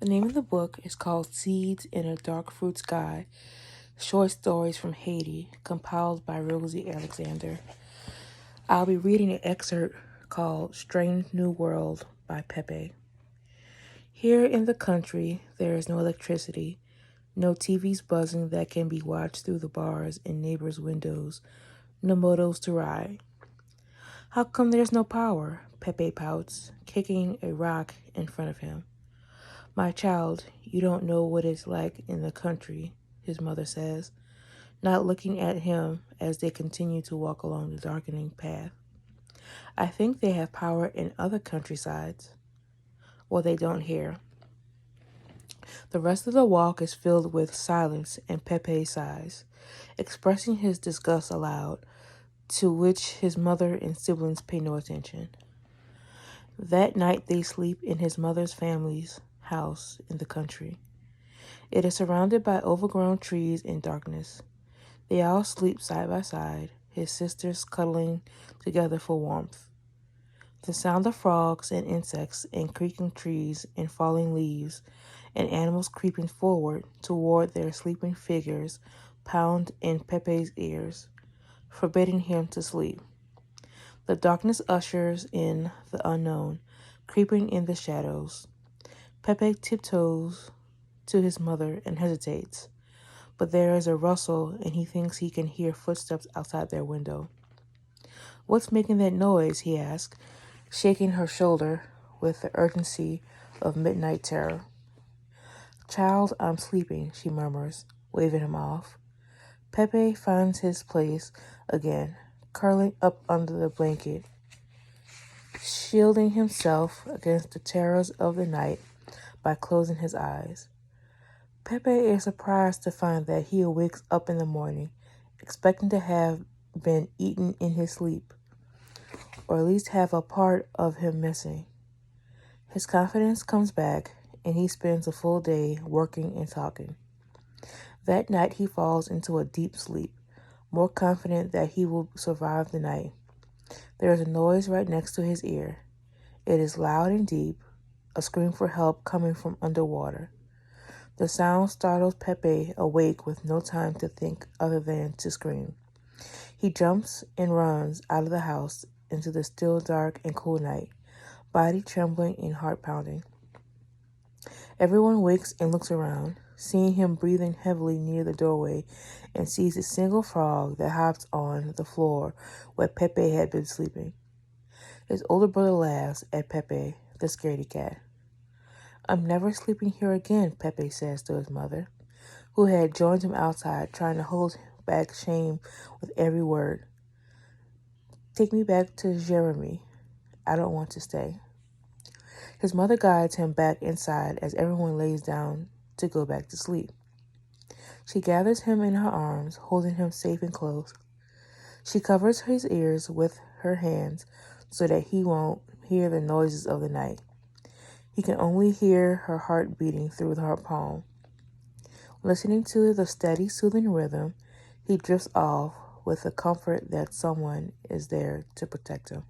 The name of the book is called Seeds in a Dark Fruit Sky, Short Stories from Haiti, compiled by Rosie Alexander. I'll be reading an excerpt called Strange New World by Pepe. Here in the country, there is no electricity, no TVs buzzing that can be watched through the bars in neighbors' windows, no motos to ride. How come there's no power? Pepe pouts, kicking a rock in front of him. My child, you don't know what it's like in the country, his mother says, not looking at him as they continue to walk along the darkening path. I think they have power in other countrysides. Well, they don't here. The rest of the walk is filled with silence, and Pepe sighs, expressing his disgust aloud, to which his mother and siblings pay no attention. That night they sleep in his mother's family's house in the country. It is surrounded by overgrown trees and darkness. They all sleep side by side, his sisters cuddling together for warmth. The sound of frogs and insects and creaking trees and falling leaves and animals creeping forward toward their sleeping figures pound in Pepe's ears, forbidding him to sleep. The darkness ushers in the unknown, creeping in the shadows. Pepe tiptoes to his mother and hesitates, but there is a rustle and he thinks he can hear footsteps outside their window. What's making that noise? He asks, shaking her shoulder with the urgency of midnight terror. Child, I'm sleeping, she murmurs, waving him off. Pepe finds his place again, curling up under the blanket, shielding himself against the terrors of the night by closing his eyes. Pepe is surprised to find that he awakes up in the morning, expecting to have been eaten in his sleep, or at least have a part of him missing. His confidence comes back, and he spends a full day working and talking. That night he falls into a deep sleep, more confident that he will survive the night. There is a noise right next to his ear. It is loud and deep, a scream for help coming from underwater. The sound startles Pepe awake with no time to think other than to scream. He jumps and runs out of the house into the still dark and cool night, body trembling and heart pounding. Everyone wakes and looks around, seeing him breathing heavily near the doorway, and sees a single frog that hops on the floor where Pepe had been sleeping. His older brother laughs at Pepe, the scaredy cat. I'm never sleeping here again, Pepe says to his mother, who had joined him outside, trying to hold back shame with every word. Take me back to Jeremy. I don't want to stay. His mother guides him back inside as everyone lays down to go back to sleep. She gathers him in her arms, holding him safe and close. She covers his ears with her hands so that he won't hear the noises of the night. He can only hear her heart beating through her palm. Listening to the steady, soothing rhythm, he drifts off with the comfort that someone is there to protect him.